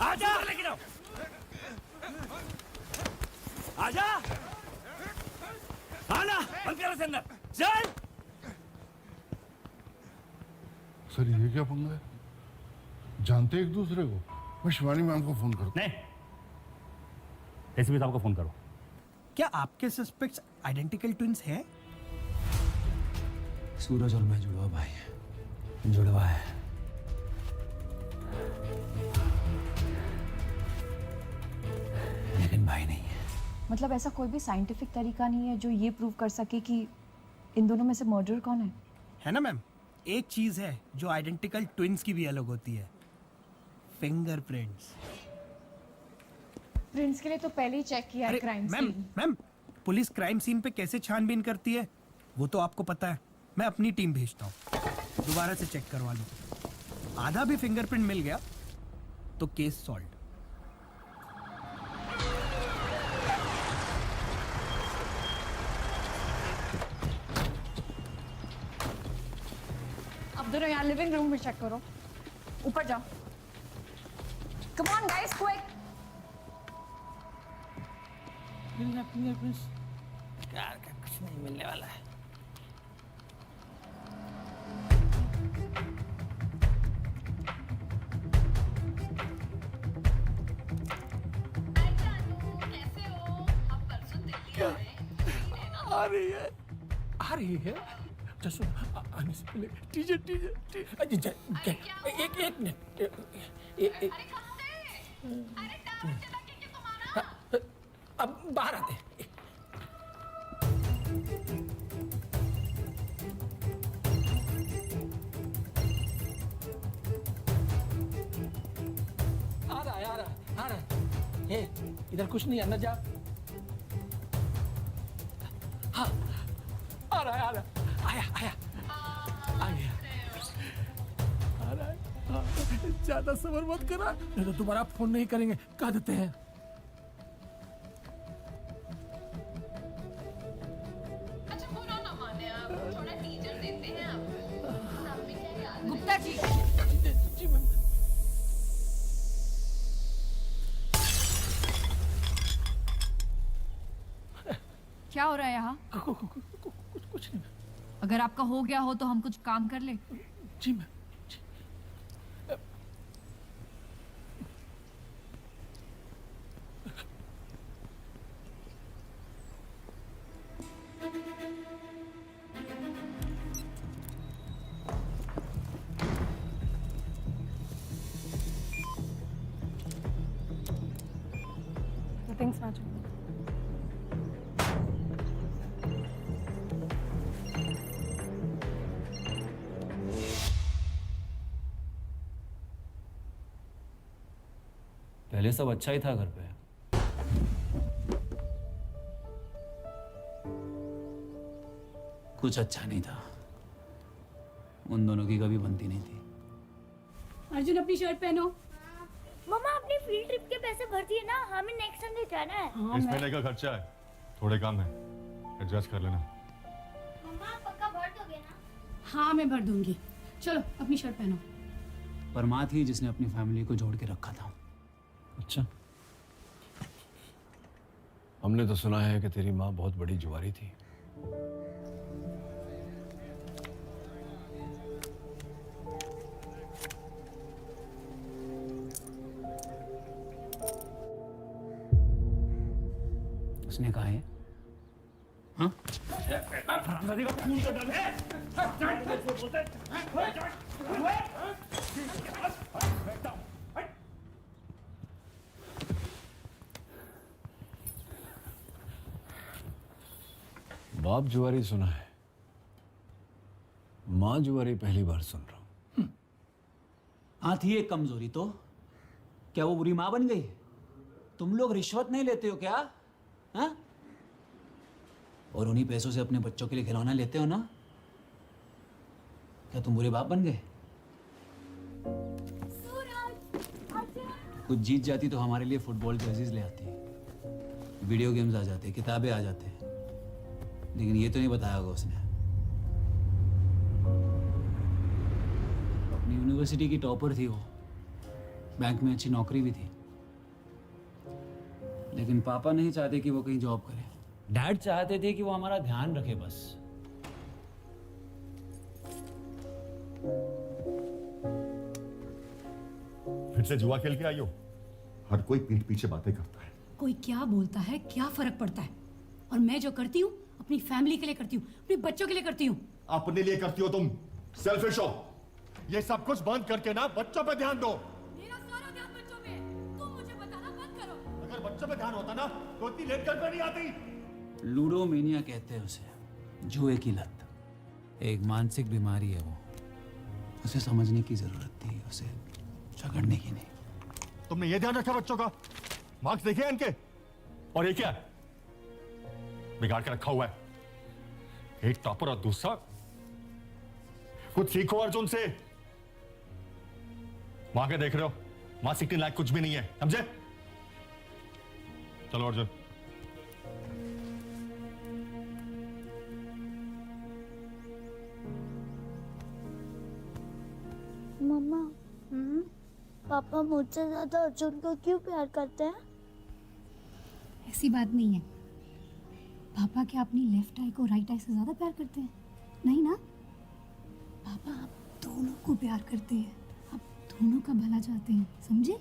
आजा लेकिन आजा आना बंद करो से अंदर चल। सर ये क्या पंगा है? जानते एक दूसरे को? मैं शिवानी मैम को फोन करता। नहीं, एसपी साहब को फोन करो। क्या आपके सस्पेक्ट्स आइडेंटिकल ट्विंस हैं? सूरज और मैं जुड़वा भाई है, जुड़वा है। लेकिन भाई नहीं है। मतलब ऐसा कोई भी साइंटिफिक तरीका नहीं है जो ये प्रूव कर सके कि इन दोनों में से मर्डर कौन है? है ना मैम, एक चीज है जो आइडेंटिकल ट्विंस की भी अलग होती है, फिंगरप्रिंट्स। प्रिंट्स के लिए तो पहले ही चेक किया है crime ma'am scene. Ma'am, police crime scene पे कैसे छानबीन करती है वो तो आपको पता है। मैं अपनी टीम भेजता हूँ, दोबारा से चेक करवा लो। आधा भी फिंगरप्रिंट मिल गया तो केस सॉल्व। अब दोनों यहाँ लिविंग रूम में चेक करो। ऊपर जाओ। Come on guys, quick. Fingerprints car का कुछ नहीं मिलने वाला है। आ रही है जसो आने से पहले टीजे एक मिनट अब बाहर आते आ रहा है। इधर कुछ नहीं अंदर जा। हाँ आ रहा है आया आ गया आ रहा है। हाँ, ज्यादा सबर मत करा नहीं तो दोबारा फोन नहीं करेंगे, कह देते हैं। अच्छा बुरा ना माने आप, थोड़ा टीजर देते हैं आप। गुप्ता जी, जी मैम। क्या हो रहा है यहाँ? कुछ नहीं। अगर आपका हो गया हो तो हम कुछ काम कर ले। जी मैम। Things match. पहले सब अच्छा ही था घर पे। कुछ अच्छा नहीं था। उन दोनों की कभी बनती नहीं थी। अर्जुन अपनी शर्ट पहनो। मम्मा अपनी फील्ड ट्रिप के पैसे भर दिए ना, हमें नेक्स्ट संडे जाना है। हाँ, इस महीने का खर्चा है, थोड़े काम है, एडजस्ट कर लेना। मम्मा पक्का भर दोगे ना? हाँ मैं भर दूंगी। चलो अपनी शर्ट पहनो। पर माँ थी जिसने अपनी फैमिली को जोड़ के रखा था। अच्छा, हमने तो सुना है कि तेरी माँ बहुत बड़ी जुआरी थी। उसने कहा है हाँ? नदी का खून का दर्द है। बाप जुआरी सुना है, माँ जुआरी पहली बार सुन रहा हूं। हाँ थी एक कमजोरी तो, क्या वो बुरी माँ बन गई? तुम लोग रिश्वत नहीं लेते हो क्या? हाँ? और उन्हीं पैसों से अपने बच्चों के लिए खिलौना लेते हो ना? क्या तुम बुरे बाप बन गए? कुछ जीत जाती तो हमारे लिए फुटबॉल जर्सीज ले आती, वीडियो गेम्स आ जाते, किताबें आ जाते, लेकिन ये तो नहीं बताया होगा उसने। यूनिवर्सिटी की टॉपर थी वो, बैंक में अच्छी नौकरी भी थी, लेकिन पापा नहीं चाहते कि वो कहीं जॉब करे। डैड चाहते थे कि वो हमारा ध्यान रखे बस। फिर से जुआ खेल के आई हो? हर कोई पीठ पीछे बातें करता है। कोई क्या बोलता है, क्या फर्क पड़ता है? और मैं जो करती हूँ अपनी फैमिली के लिए करती हूँ, अपने बच्चों के लिए करती हूँ। अपने लिए करती हो तुम, सेल्फिश हो। ये सब कुछ बंद करके ना बच्चों पे ध्यान दो। मेरा सारा ध्यान बच्चों पे है। तुम मुझे बताना बंद करो। अगर बच्चों पे ध्यान होता ना तो इतनी लेट घर पे नहीं आती। लूडोमेनिया कहते हैं उसे, जुए की लत। एक मानसिक बीमारी है वो, उसे समझने की जरूरत थी, उसे झगड़ने की नहीं। तुमने ये ध्यान रखा बच्चों का? मार्क्स देखे हैं इनके? और ये क्या है? बिगाड़ के रखा हुआ है। एक टॉपर और दूसरा। कुछ सीखो अर्जुन से। वहां के देख रहे हो, वहां सीखने लायक कुछ भी नहीं है, समझे? चलो अर्जुन। मम्मा पापा मुझसे ज्यादा अर्जुन को क्यों प्यार करते हैं? ऐसी बात नहीं है। पापा क्या अपनी लेफ्ट आई को राइट आई से ज्यादा प्यार करते हैं? नहीं ना। पापा आप दोनों को प्यार करते हैं, आप दोनों का भला चाहते हैं, समझे?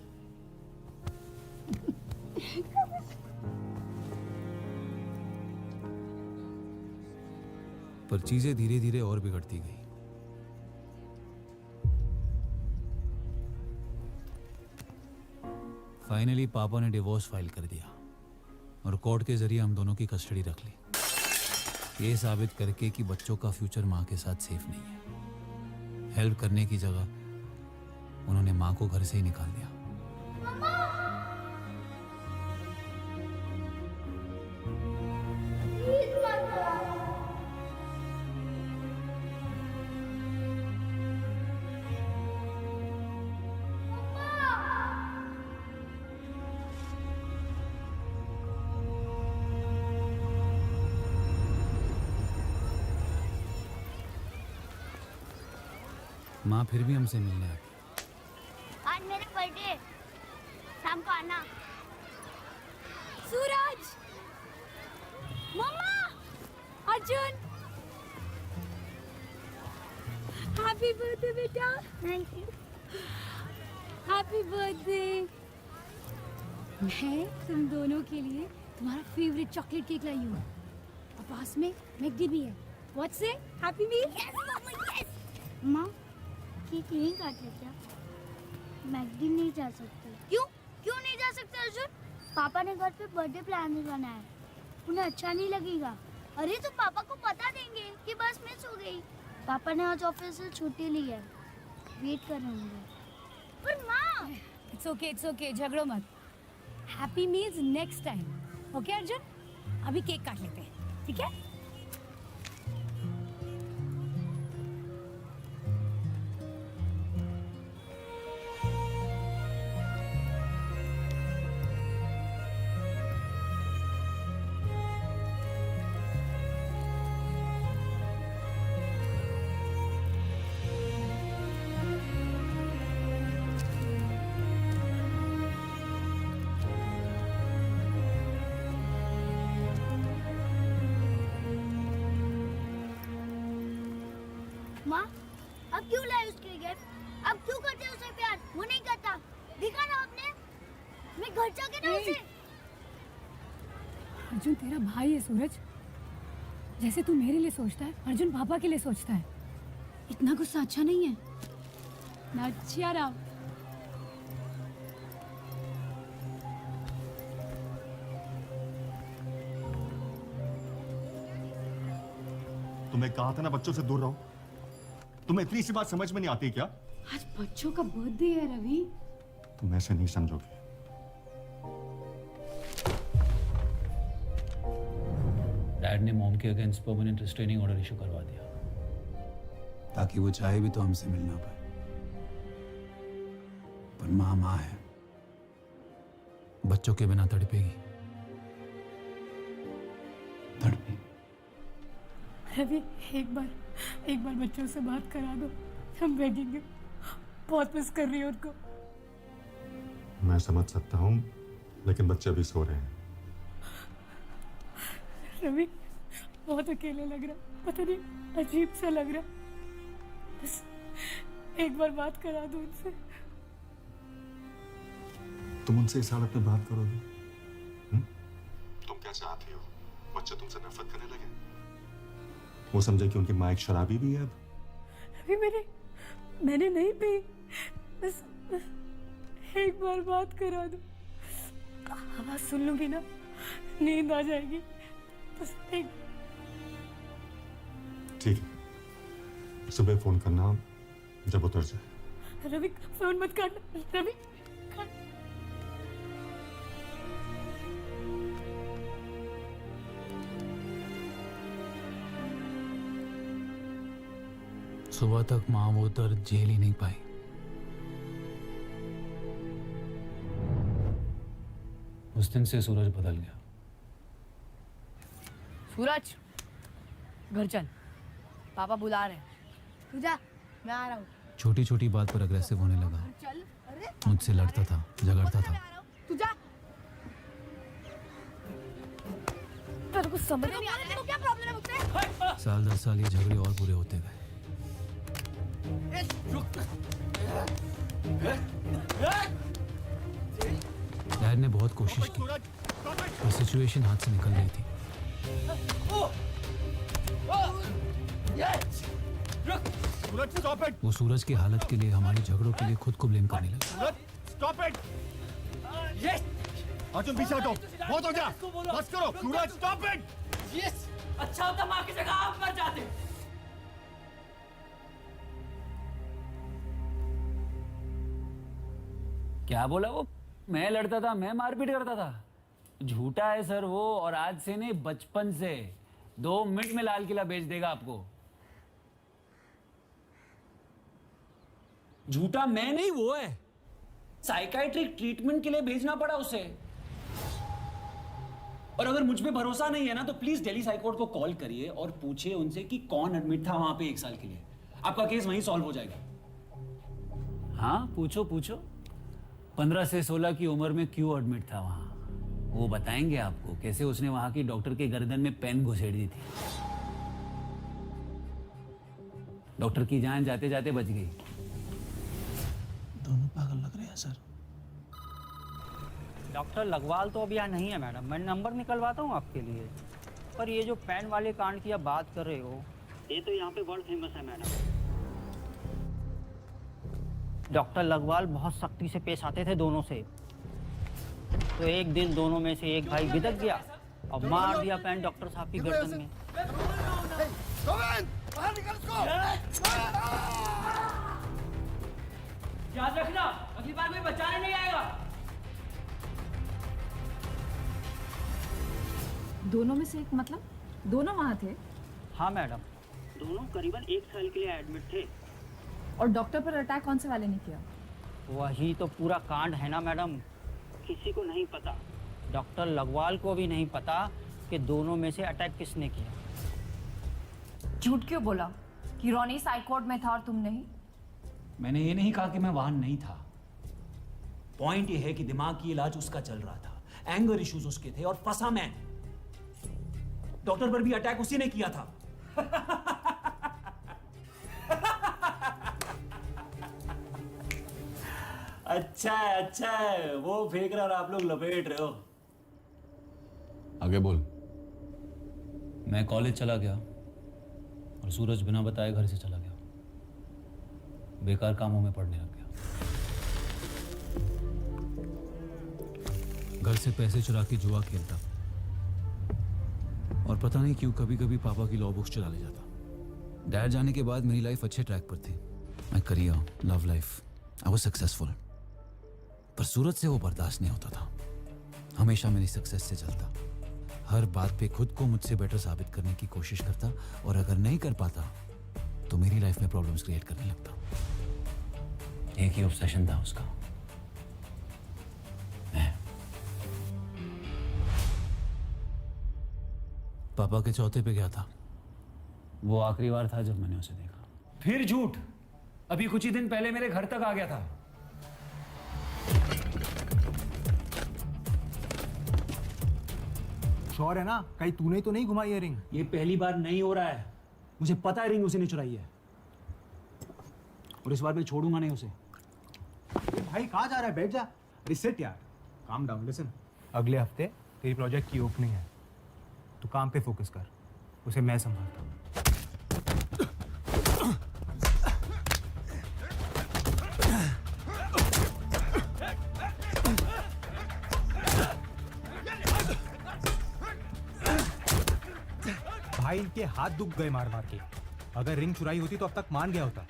पर चीजें धीरे धीरे और बिगड़ती गई। फाइनली पापा ने डिवोर्स फाइल कर दिया और कोर्ट के जरिए हम दोनों की कस्टडी रख ली, ये साबित करके कि बच्चों का फ्यूचर माँ के साथ सेफ नहीं है। हेल्प करने की जगह उन्होंने माँ को घर से ही निकाल दिया। माँ फिर भी हमसे मिलने आती। आज मेरा बर्थडे, शाम को आना। सूरज, मम्मा, अर्जुन, हैप्पी बर्थडे बेटा। Thank you. Happy birthday. मैं तुम दोनों के लिए तुम्हारा फेवरेट चॉकलेट केक लाई हूँ, और पास में मैकडी भी है। व्हाट्स से हैप्पी मील। माँ केक नहीं काटे क्या? मैकडी नहीं जा सकते। क्यों क्यों नहीं जा सकते अर्जुन? पापा ने घर पे बर्थडे प्लान बनाया है, उन्हें अच्छा नहीं लगेगा। अरे तो पापा को बता देंगे कि बस मिस हो गई। पापा ने आज ऑफिस से छुट्टी ली है, वेट कर रहे होंगे। पर माँ इट्स ओके, झगड़ो मत। Happy meals next time. Okay Arjun, अभी केक काट लेते हैं, ठीक है? माँ अब क्यों लाए उसके गिफ्ट? अब क्यों करते उसे प्यार? वो नहीं करता, दिखा ना आपने। मैं घर जाके ना उसे। अर्जुन तेरा भाई है सूरज, जैसे तू मेरे लिए सोचता है अर्जुन पापा के लिए सोचता है। इतना गुस्सा अच्छा नहीं है ना। cheer up। तुम्हें कहा था ना बच्चों से दूर रहो। तुम्हें इतनी सी बात समझ में नहीं आती क्या? आज बच्चों का बर्थडे है रवि। तुम ऐसे नहीं समझोगे। डैड ने मॉम के against permanent restraining order issue करवा दिया, ताकि वो चाहे भी तो हमसे मिल ना पाए। पर माँ माँ है, बच्चों के बिना तड़पेगी। तड़पेगी। रवि एक बार बच्चों से बात करा दो, हम भेजेंगे। बहुत मिस कर रही हूँ उनको। मैं समझ सकता हूँ, लेकिन बच्चे अभी सो रहे हैं। रवि बहुत अकेले लग रहा, पता नहीं अजीब सा लग रहा। बस एक बार बात करा दो उनसे। तुम उनसे इस हालत में बात करोगे? तुम क्या चाहती हो? बच्चे तुमसे नफरत करने लगे? वो समझे कि उनकी माँ एक शराबी भी है अब? अभी मैंने नहीं पी। बस एक बार बात करा दो, आवाज सुन लूंगी ना, नींद आ जाएगी। बस एक। ठीक है, सुबह फोन करना जब उतर जाए। रवि फोन मत काटना, रवि। सुबह तक माँ वो दर्द झेल ही नहीं पाई। उस दिन से सूरज बदल गया। सूरज घर चल, पापा बुला रहे हैं। तू जा, मैं आ रहा हूँ। छोटी छोटी बात पर अग्रेसिव होने लगा। चल। अरे मुझसे लड़ता था, झगड़ता था। तू जा। तेरे को समझ नहीं आ रहा है? तो क्या प्रॉब्लम है मुझसे? साल 10 साल ये झगड़े और बुरे होते गए। डैड ने बहुत कोशिश की, पर सिचुएशन हाथ से निकल रही थी। वो सूरज की हालत के लिए, हमारे झगड़ों के लिए खुद को ब्लेम करने लगा। अर्जुन पीछे हटो, बहुत हो गया, बस करो। सूरज स्टॉप इट। अच्छा होता माँ की जगह आप मर जाते। क्या बोला वो? मैं लड़ता था, मैं मारपीट करता था। झूठा है सर वो, और आज से नहीं, बचपन से। 2 मिनट में लाल किला बेच देगा आपको। झूठा मैं नहीं, वो है। साइकाइट्रिक ट्रीटमेंट के लिए भेजना पड़ा उसे। और अगर मुझ पे भरोसा नहीं है ना, तो प्लीज दिल्ली हाईकोर्ट को कॉल करिए और पूछिए उनसे कि कौन एडमिट था वहां पे 1 साल के लिए। आपका केस वहीं सॉल्व हो जाएगा। हाँ, पूछो पूछो। 15 से 16 की उम्र में क्यों एडमिट था वहां, वो बताएंगे आपको। कैसे उसने वहां की डॉक्टर के गर्दन में पेन घुसेड़ दी थी। डॉक्टर की जान जाते जाते बच गई। दोनों पागल लग रहे हैं सर। डॉक्टर लगवाल तो अभी यहाँ नहीं है मैडम, मैं नंबर निकलवाता हूँ आपके लिए। पर ये जो पेन वाले कांड की आप बात कर रहे हो, ये तो यहाँ पे वर्ल्ड फेमस है मैडम। डॉक्टर लगवाल बहुत सख्ती से पेश आते थे दोनों से। तो एक दिन दोनों में से एक भाई बिदक गया और मार दिया पेन डॉक्टर साहब की गर्दन में। याद रखना, अगली बार कोई बचाने नहीं आएगा। दोनों में से एक मतलब दोनों वहाँ थे? हाँ मैडम, दोनों करीबन 1 साल के लिए एडमिट थे। और डॉक्टर पर अटैक कौन से वाले ने किया? वही तो पूरा कांड है ना मैडम, किसी को नहीं पता। डॉक्टर लगवाल को भी नहीं पता कि दोनों में से अटैक किसने किया। झूठ क्यों बोला कि रोनी साइकोर्ट में था और तुम नहीं? मैंने ये नहीं कहा कि मैं वहां नहीं था। पॉइंट ये है कि दिमाग की इलाज उसका चल रहा था, एंगर इश्यूज उसके थे, और फंसा मैं। डॉक्टर पर भी अटैक उसी ने किया था। अच्छा है, अच्छा है। वो फेंक रहा और आप लोग लपेट रहे हो। आगे बोल। मैं कॉलेज चला गया और सूरज बिना बताए घर से चला गया। बेकार कामों में पड़ने लग गया। घर से पैसे चुरा के जुआ खेलता, और पता नहीं क्यों कभी कभी पापा की लॉ बुक्स चुरा ले जाता। डैड जाने के बाद मेरी लाइफ अच्छे ट्रैक पर थी। My career, love life, I was successful. पर सूरज से वो बर्दाश्त नहीं होता था। हमेशा मेरी सक्सेस से चलता, हर बात पे खुद को मुझसे बेटर साबित करने की कोशिश करता, और अगर नहीं कर पाता तो मेरी लाइफ में प्रॉब्लम्स क्रिएट करने लगता। एक ही ऑब्सेशन था उसका, मैं। पापा के चौथे पे गया था। वो आखिरी बार था जब मैंने उसे देखा। फिर झूठ, अभी कुछ ही दिन पहले मेरे घर तक आ गया था। श्योर है ना, कहीं तूने तो नहीं घुमाई है रिंग? ये पहली बार नहीं हो रहा है, मुझे पता है रिंग उसी ने चुराई है, और इस बार मैं छोड़ूंगा नहीं उसे। भाई कहाँ जा रहा है? बैठ जा। रिसेट यार, काम डाउन। लिसन, अगले हफ्ते तेरी प्रोजेक्ट की ओपनिंग है, तू काम पे फोकस कर, उसे मैं संभालता हूँ। भाई इनके हाथ दुख गए मार मार के, अगर रिंग चुराई होती तो अब तक मान गया होता।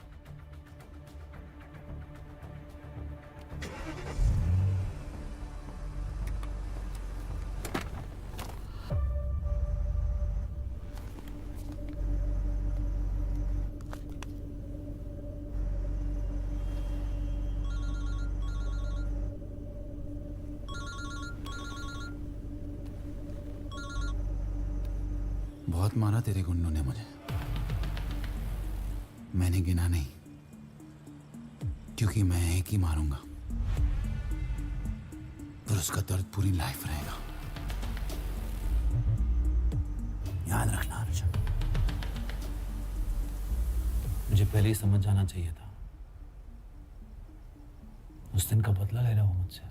बहुत मारा तेरे गुंडों ने मुझे, मैंने गिना नहीं, क्योंकि मैं एक ही मारूंगा, पर उसका दर्द पूरी लाइफ रहेगा। याद रखना अर्जुन, मुझे पहले ही समझ जाना चाहिए था, उस दिन का बदला ले रहा हूं मुझसे।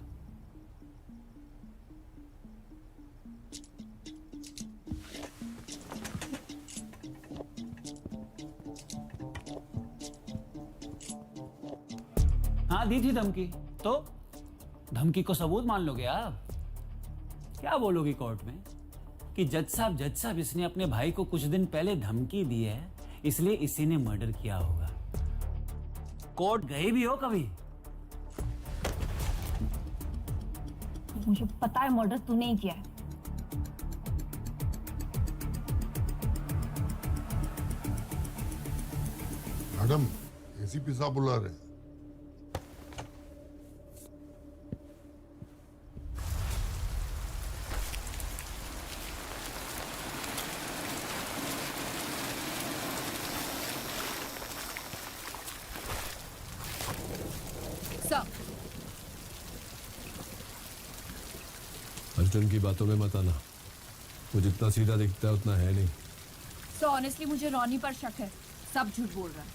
हाँ दी थी धमकी, तो धमकी को सबूत मान लोगे आप? क्या बोलोगी कोर्ट में कि जज साहब इसने अपने भाई को कुछ दिन पहले धमकी दी है, इसलिए इसी ने मर्डर किया होगा। कोर्ट गए भी हो कभी? मुझे पता है मर्डर तूने ही किया है। मैडम, एसीपी साहब बुला रहे हैं। अर्जुन की बातों में मत आना, वो जितना सीधा दिखता है उतना है नहीं। So honestly मुझे रॉनी पर शक है, सब झूठ बोल रहा है।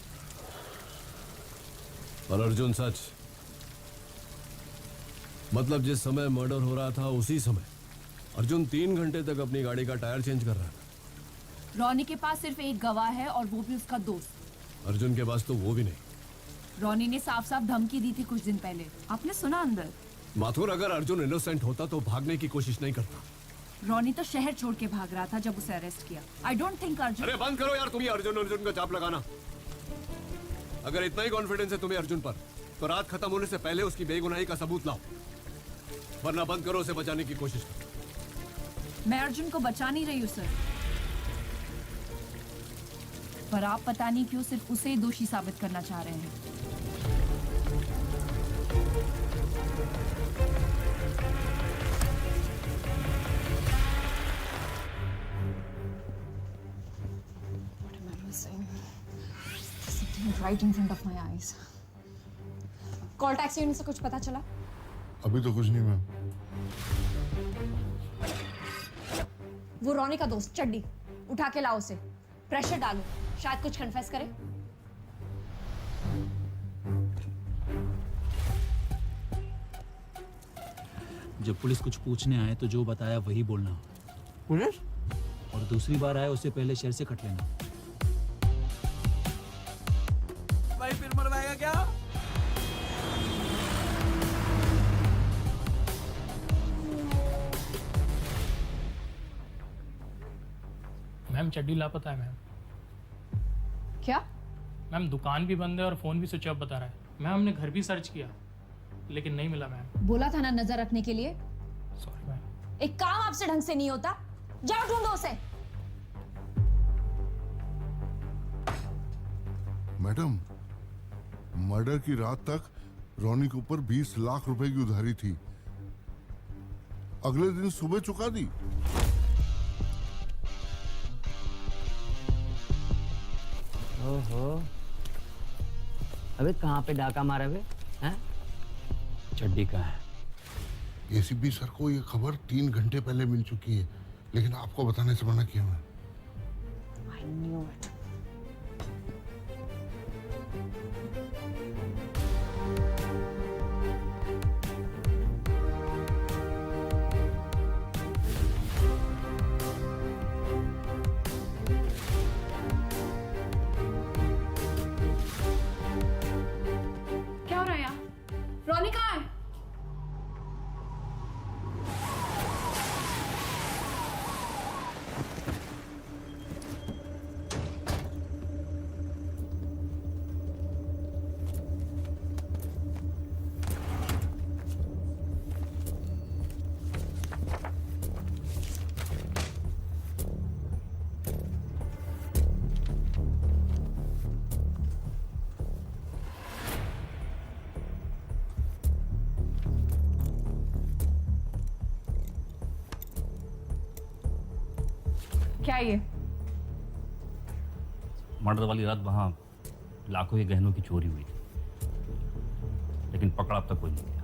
और अर्जुन सच, मतलब जिस समय मर्डर हो रहा था उसी समय अर्जुन 3 घंटे तक अपनी गाड़ी का टायर चेंज कर रहा था। रॉनी के पास सिर्फ एक गवाह है और वो भी उसका दोस्त। अर्जुन के पास तो वो भी नहीं। रॉनी ने साफ साफ धमकी दी थी कुछ दिन पहले, आपने सुना अंदर? माथुर, अगर अर्जुन इनोसेंट होता तो भागने की कोशिश नहीं करता। रॉनी तो शहर छोड़ के भाग रहा था जब उसे अरेस्ट किया। I don't think Arjun. अरे बंद करो यार तुम ये अर्जुन का चाप लगाना। अगर इतना ही कॉन्फिडेंस है तुम्हें अर्जुन पर, तो रात खत्म होने से पहले उसकी बेगुनाही का सबूत लाओ, वरना बंद करो उसे बचाने की कोशिश करो। मैं अर्जुन को बचा नहीं रही हूँ सर, पर आप पता नहीं क्यों सिर्फ उसे ही दोषी साबित करना चाह रहे हैं। Right in front of my eyes. Call taxi unit से कुछ पता चला? अभी तो कुछ नहीं मैम। वो रॉनी का दोस्त चड्डी, उठा के लाओ उसे, प्रेशर डालो, शायद कुछ कन्फेस करे। जब पुलिस कुछ पूछने आए तो जो बताया वही बोलना। पुलिस? और दूसरी बार आए उससे पहले शहर से कट लेना। भाई फिर मरवाएगा क्या? मैम चड्डी लापता है मैम। क्या? मैम दुकान भी बंद है और फोन भी स्विच ऑफ बता रहा है। मैम हमने घर भी सर्च किया लेकिन नहीं मिला मैम। बोला था ना नजर रखने के लिए। Sorry ma'am. एक काम आपसे ढंग से नहीं होता, जाओ ढूंढो उसे। मैडम, मर्डर की रात तक रोनी के ऊपर 20 लाख रुपए की उधारी थी, अगले दिन सुबह चुका दी। ओहो, अबे कहाँ पे डाका मारा बे? हैं? चड्डी कहाँ है? एसीपी सर को ये खबर 3 घंटे पहले मिल चुकी है, लेकिन आपको बताने से मना किया मैं। I knew it. क्या हो रहा है यहाँ? रोनी कहाँ है? क्या ये? मर्डर वाली रात वहां लाखों के गहनों की चोरी हुई थी, लेकिन पकड़ा अब तक कोई नहीं गया।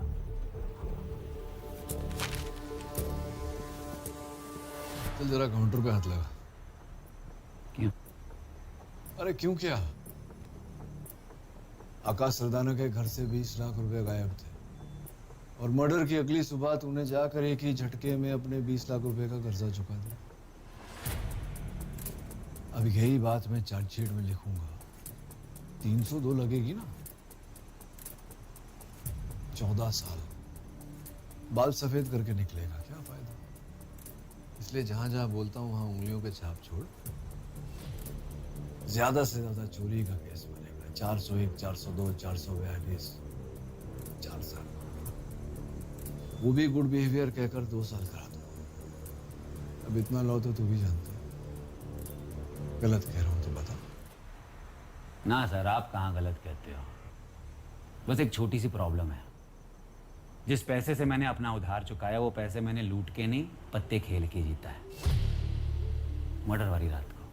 चल जरा काउंटर पे हाथ लगा। क्यों? अरे क्यों क्या? आकाश सरदाना के घर से 20 लाख रुपए गायब थे और मर्डर की अगली सुबह तूने जाकर एक ही झटके में अपने 20 लाख रुपए का कर्जा चुका दिया। अब यही बात मैं चार्जशीट में लिखूंगा। 302 लगेगी ना? 14 साल बाल सफेद करके निकलेगा, क्या फायदा? इसलिए जहां जहां बोलता हूं वहां उंगलियों के छाप छोड़। ज्यादा से ज्यादा चोरी का केस बनेगा। 401, 402, 442, 4 साल। वो भी गुड बिहेवियर कहकर 2 साल करा दो। अब इतना लो तो तू भी जानता है। गलत कह रहा हूं तो बता। ना सर, आप कहाँ गलत कहते हो। बस एक छोटी सी प्रॉब्लम है। जिस पैसे से मैंने अपना उधार चुकाया वो पैसे मैंने लूट के नहीं पत्ते खेल के जीता है। मर्डर वाली रात को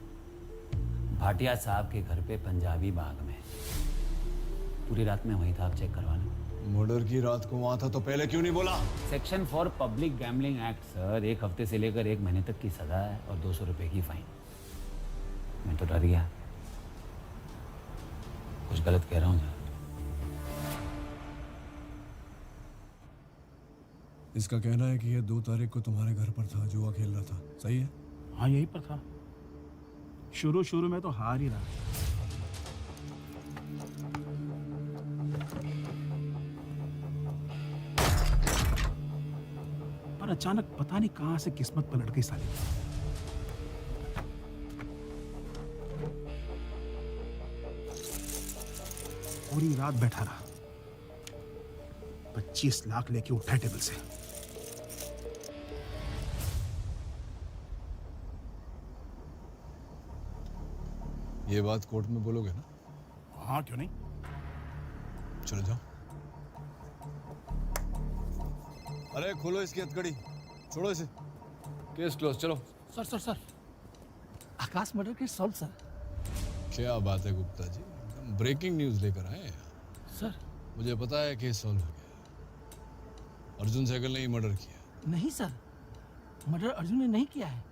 भाटिया साहब के घर पे पंजाबी बाग में पूरी रात में वहीं था। आप चेक करवा लो। मर्डर की रात को वहां था तो पहले क्यों नहीं बोला? Section for public gambling act sir. 1 हफ्ते से लेकर 1 महीने तक की सजा है और 200 रुपए की फाइन। मैं तो डर गया, कुछ गलत कह रहा हूँ। इसका कहना है कि ये 2 तारीख को तुम्हारे घर पर था, जुआ खेल रहा था, सही है? हाँ यही पर था। शुरू में तो हार ही रहा, पर अचानक पता नहीं कहां से किस्मत पलट गई साली। पूरी रात बैठा रहा, 25 लाख लेके उठा टेबल से। ये बात कोर्ट में बोलोगे ना? हाँ क्यों नहीं। चलो जाओ। अरे खोलो इसकी हथकड़ी, छोड़ो इसे। केस क्लोज, चलो। सर आकाश मर्डर केस सॉल्व सर। क्या बात है गुप्ता जी, ब्रेकिंग न्यूज लेकर आए हैं। सर मुझे पता है केस सॉल्व हो गया। अर्जुन सहगल ने ही मर्डर किया। नहीं सर, मर्डर अर्जुन ने नहीं किया है।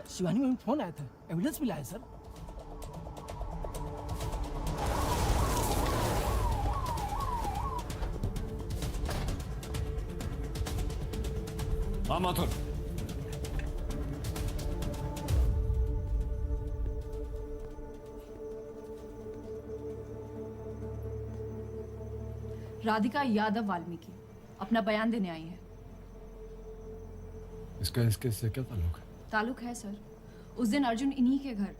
शिवानी में फोन आया था, एविडेंस मिला है सर। हाँ माथुर। राधिका यादव वाल्मीकि अपना बयान देने आई है। इसका इस केस से क्या ताल्लुक है? ताल्लुक है सर। उस दिन अर्जुन इन्हीं के घर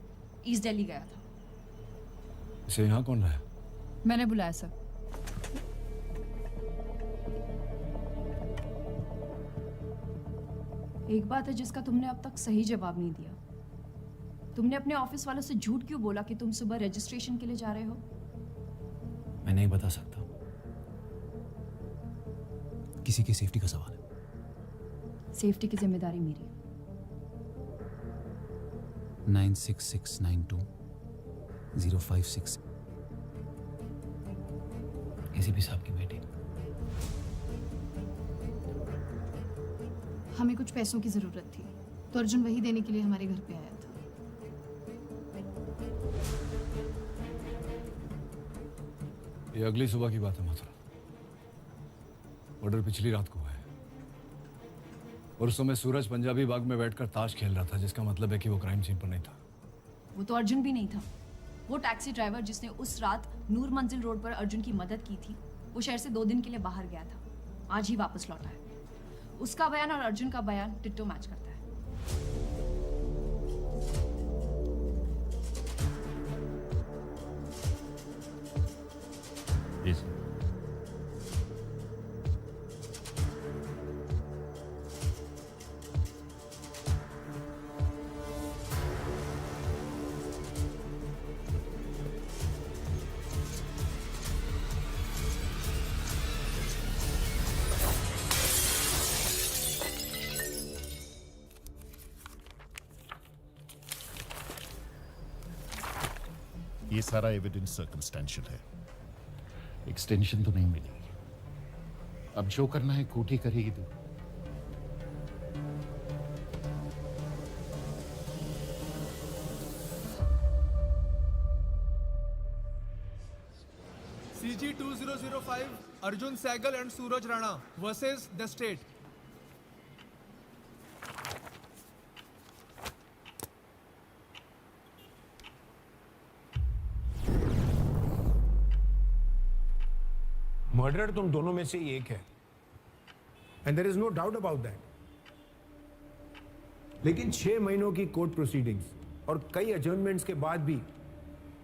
ईस्ट दिल्ली गया था। इसे यहाँ कौन लाया? मैंने बुलाया सर। एक बात है जिसका तुमने अब तक सही जवाब नहीं दिया। तुमने अपने ऑफिस वालों से झूठ क्यों बोला कि तुम सुबह रजिस्ट्रेशन के लिए जा रहे हो? मैं नहीं बता सकता, किसी की सेफ्टी का सवाल है। सेफ्टी की जिम्मेदारी मेरी। 96692 056 एसीपी साहब की बेटी। हमें कुछ पैसों की जरूरत थी तो अर्जुन वही देने के लिए हमारे घर पे आया था। ये अगली सुबह की बात है मथुरा। मर्डर पिछली रात को हुआ है और उस समय सूरज पंजाबी बाग में बैठकर ताश खेल रहा था, जिसका मतलब है कि वो क्राइम सीन पर नहीं था। वो तो अर्जुन भी नहीं था। वो टैक्सी ड्राइवर जिसने उस रात नूर मंजिल रोड पर अर्जुन की मदद की थी, वो शहर से 2 दिन के लिए बाहर गया था, आज ही वापस लौटा है। उसका बयान और अर्जुन का बयान डिट्टो मैच करता है। जी सर। ये सारा एविडेंस सर्कमस्टेंशियल है, एक्सटेंशन तो नहीं मिलेगी। अब जो करना है कोर्ट ही करेगी। तो CG 2005 Arjun Sehgal and Suraj Rana versus the state. Murder तुम दोनों में से एक है and there is no doubt about that. लेकिन 6 महीनों की कोर्ट प्रोसीडिंग्स और कई अजर्नमेंट्स के बाद भी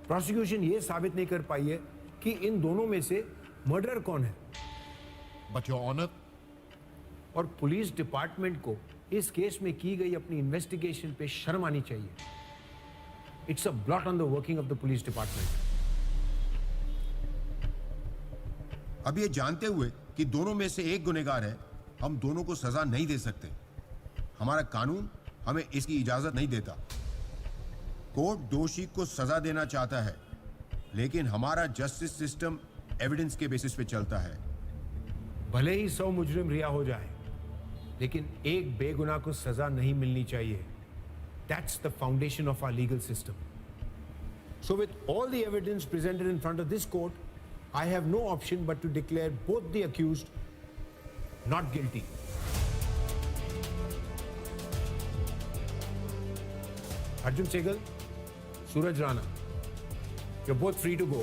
प्रोसिक्यूशन ये साबित नहीं कर पाई है कि इन दोनों में से मर्डर कौन है। बट योर ऑनर, और पुलिस डिपार्टमेंट को इस केस में की गई अपनी इन्वेस्टिगेशन पे शर्म आनी चाहिए। It's a blot on the working of the police department. अब ये जानते हुए कि दोनों में से एक गुनहगार है, हम दोनों को सजा नहीं दे सकते। हमारा कानून हमें इसकी इजाजत नहीं देता। कोर्ट दोषी को सजा देना चाहता है, लेकिन हमारा जस्टिस सिस्टम एविडेंस के बेसिस पे चलता है। भले ही 100 मुजरिम रिहा हो जाए, लेकिन एक बेगुनाह को सजा नहीं मिलनी चाहिए। That's the foundation of our legal system. So with all the evidence presented in front of this court, I have no option but to declare both the accused not guilty. Arjun Sehgal, Suraj Rana, you're both free to go.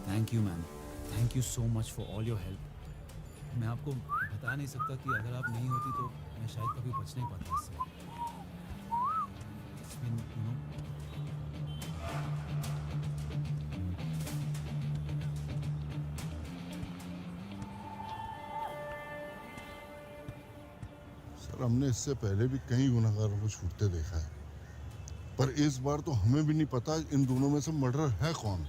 Thank you ma'am, thank you so much for all your help. मैं आपको बता नहीं सकता कि अगर आप नहीं होती तो मैं शायद कभी बच नहीं पाता इससे। It's been, you know, sir, हमने इससे पहले भी कई गुनहगारों को छूटते देखा है, पर इस बार तो हमें भी नहीं पता इन दोनों में से मर्डर है कौन।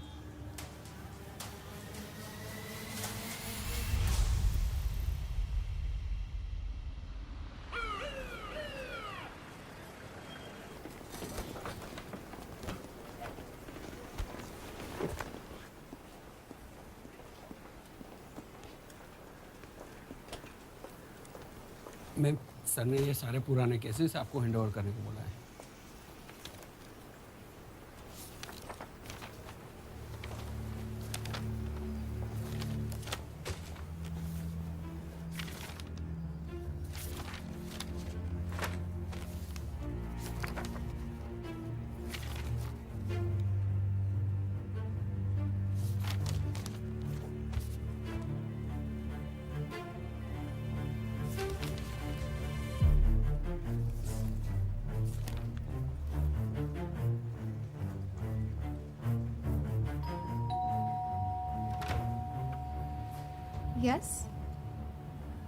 मैम, सर ने ये सारे पुराने केसेस आपको हैंड ओवर करने को बोला है। यस,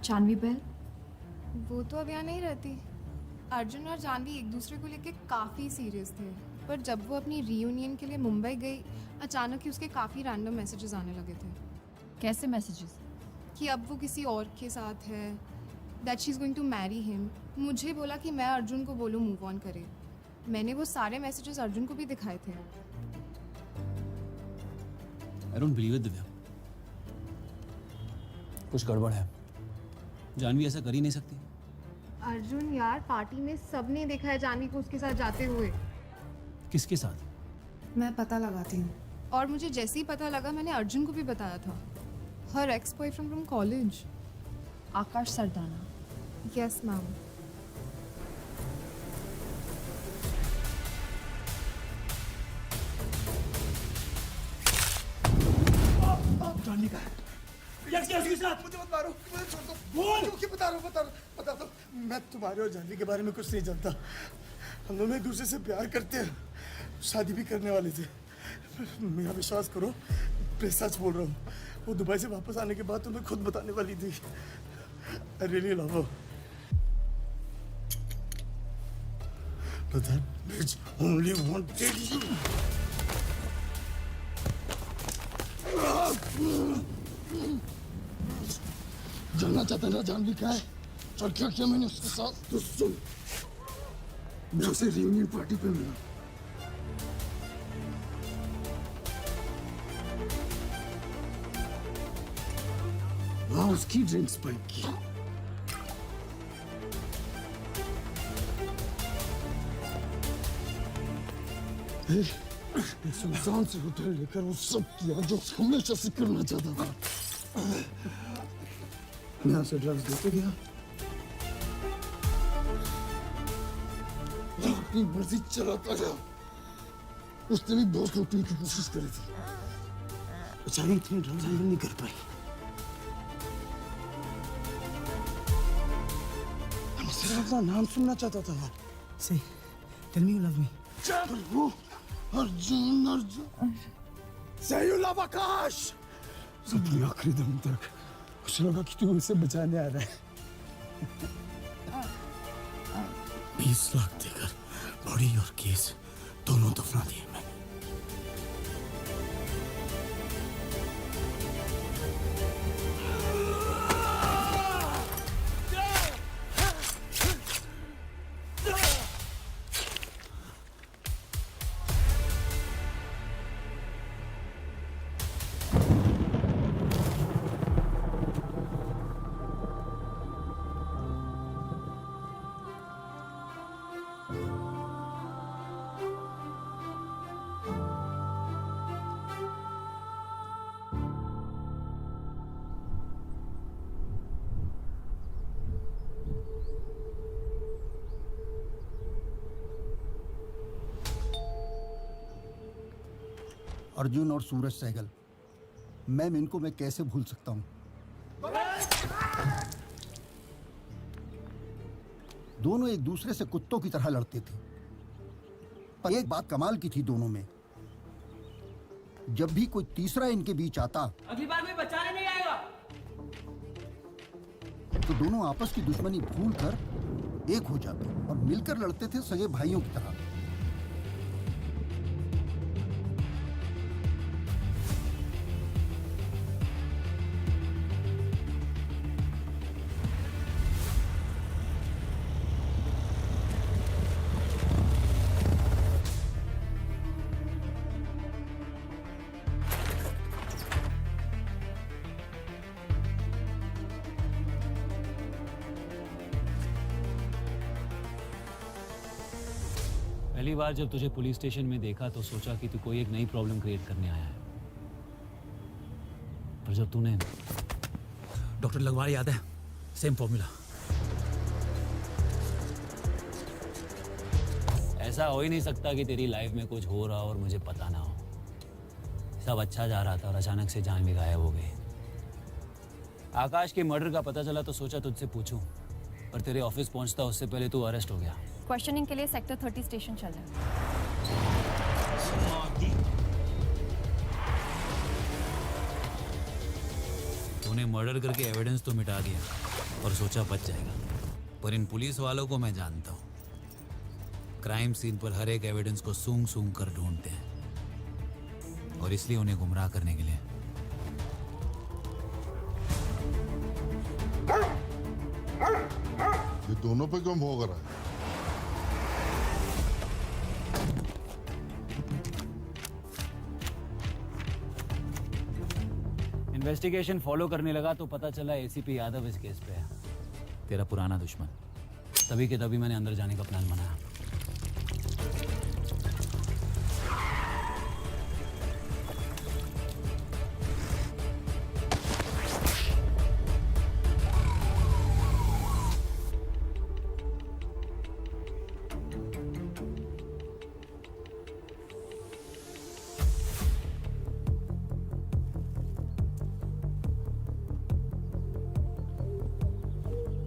जानवी बहल। वो तो अब यहाँ नहीं रहती। अर्जुन और जानवी एक दूसरे को लेके काफ़ी सीरियस थे, पर जब वो अपनी रीयूनियन के लिए मुंबई गई, अचानक ही उसके काफ़ी रैंडम मैसेजेस आने लगे थे। कैसे मैसेजेस? कि अब वो किसी और के साथ है, that she is going to marry him. मुझे बोला कि मैं अर्जुन को बोलूँ मूव ऑन करे। मैंने वो सारे मैसेजेस अर्जुन को भी दिखाए थे। I don't believe it Divya, कुछ गड़बड़ है। जानवी ऐसा कर ही नहीं सकती। अर्जुन यार, पार्टी में सबने देखा है जानवी को उसके साथ जाते हुए। किसके साथ? मैं पता लगाती हूँ। और मुझे जैसे ही पता लगा मैंने अर्जुन को भी बताया था। हर ex boyfriend from college, Akash Sardana. Yes ma'am. Janhvi का है। मुझे मत मारो, मुझे छोड़ दो। बोल क्यों बता दो। मैं तुम्हारे और जानवी के बारे में कुछ नहीं जानता। हम दोनों एक दूसरे से प्यार करते हैं, शादी भी करने वाले थे। मेरा विश्वास करो, मैं सच बोल रहा हूँ। वो दुबई से वापस आने के बाद तुम्हें खुद बताने वाली थी। I really love her. But that bitch only wanted you. जानना चाहता ना जानवी क्या है? और क्या किया मैंने उसके साथ? तो सुन, मैं उसे रियूनियन पार्टी पे मिला। वहाँ उसकी ड्रिंक स्पाइक की। एक सुनसान से होटल लेकर वो सब किया जो हमेशा से करना चाहता था। मैं यहाँ से ड्रग्स देते गया, अपनी मर्जी चलाता गया। उसने भी बहुत लूटने की कोशिश करी थी, अचानक इतनी ड्रग्स हैंडल नहीं कर पाई। मैं सिर्फ अपना नाम सुनना चाहता था। Say, tell me you love me. Arjun. Say you love आकाश। अपने आखिरी दम तक मुझे लगा कि तू उसे बचाने आ रहा है। 20 लाख देकर बॉडी और केस दोनों दफना दिए मैंने। अर्जुन और सूरज सहगल, मैम इनको मैं कैसे भूल सकता हूँ। दोनों एक दूसरे से कुत्तों की तरह लड़ते थे, पर एक बात कमाल की थी दोनों में, जब भी कोई तीसरा इनके बीच आता, अगली बार कोई बचाने नहीं आएगा, तो दोनों आपस की दुश्मनी भूलकर एक हो जाते और मिलकर लड़ते थे सगे भाइयों की तरह। पहली बार जब तुझे पुलिस स्टेशन में देखा तो सोचा कि तू कोई एक नई प्रॉब्लम क्रिएट करने आया है, पर जब तूने डॉक्टर लगवाल, याद है, सेम फॉर्मूला। ऐसा हो ही नहीं सकता कि तेरी लाइफ में कुछ हो रहा हो और मुझे पता ना हो। सब अच्छा जा रहा था और अचानक से जान भी गायब हो गई। आकाश के मर्डर का पता चला तो सोचा तुझसे पूछूं, पर तेरे ऑफिस पहुंचता उससे पहले तू अरेस्ट हो गया। क्वेश्चनिंग के लिए सेक्टर 30 स्टेशन चल रहा है। तूने मर्डर करके एविडेंस तो मिटा दिया और सोचा बच जाएगा, पर इन पुलिस वालों को मैं जानता हूँ। क्राइम सीन पर हर एक एविडेंस को सूंघ सूंघ कर ढूंढते हैं, और इसलिए उन्हें गुमराह करने के लिए दोनों पे क्यों भोग रहा है? इन्वेस्टिगेशन फॉलो करने लगा तो पता चला एसीपी यादव इस केस पे है, तेरा पुराना दुश्मन। तभी के तभी मैंने अंदर जाने का प्लान बनाया।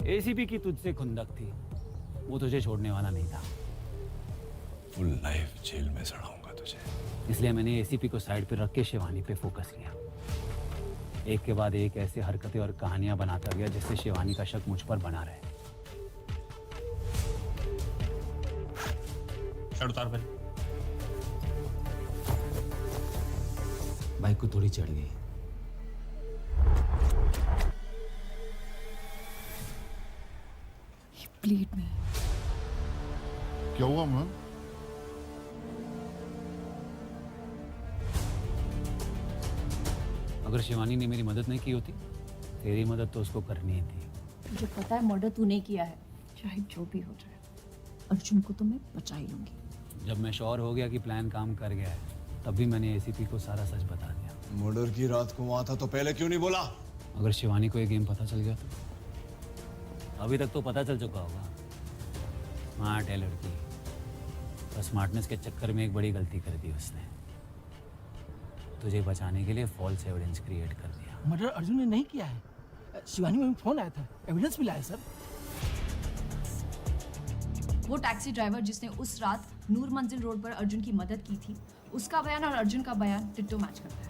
एसीपी की तुझसे खुंदक थी, वो तुझे छोड़ने वाला नहीं था। फुल लाइफ जेल में सड़ाऊंगा तुझे। इसलिए मैंने एसीपी को साइड पे रख के शिवानी पे फोकस किया। एक के बाद एक ऐसे हरकतें और कहानियां बनाता गया जिससे शिवानी का शक मुझ पर बना रहे। शर्ट उतार पहले। बाइक को थोड़ी चढ़ गई। प्लेट में क्या हुआ मैम? अगर शिवानी ने मेरी मदद नहीं की होती, तेरी मदद तो उसको करनी ही थी। मुझे पता है मर्डर तूने किया है, चाहे जो भी हो जाए अर्जुन को तो मैं बचा ही लूंगी। जब मैं श्योर हो गया कि प्लान काम कर गया है, तब भी मैंने एसीपी को सारा सच बता दिया। मर्डर की रात को वहां था तो पहले क्यों नहीं बोला? अगर शिवानी को ये गेम पता चल गया तो? अभी तक तो पता चल चुका होगा। स्मार्ट है लड़की, पर स्मार्टनेस के चक्कर में एक बड़ी गलती कर दी उसने। तुझे बचाने के लिए फॉल्स एविडेंस क्रिएट कर दिया। मर्डर अर्जुन ने नहीं किया है। शिवानी में फोन आया था, एविडेंस मिला है सर। वो टैक्सी ड्राइवर जिसने उस रात नूर मंजिल रोड पर अर्जुन की मदद की थी, उसका बयान और अर्जुन का बयान डिट्टो मैच करता है।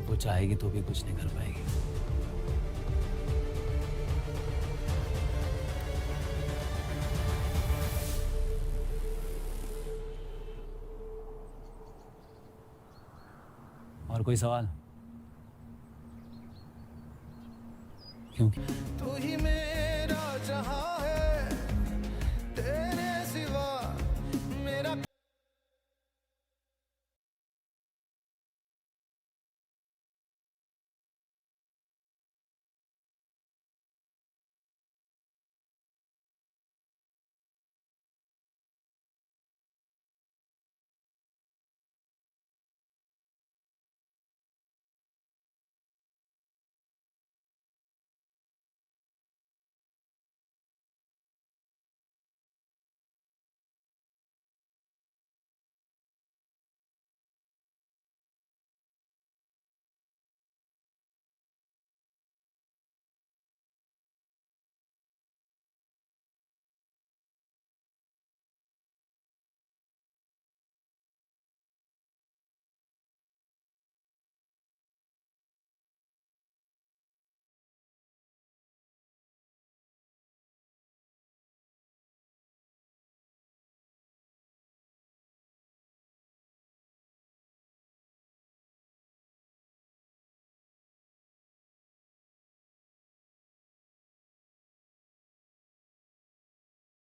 वो चाहेगी तो भी कुछ नहीं कर पाएगी। और कोई सवाल? क्यों? तू ही मेरा जहां है, तेरे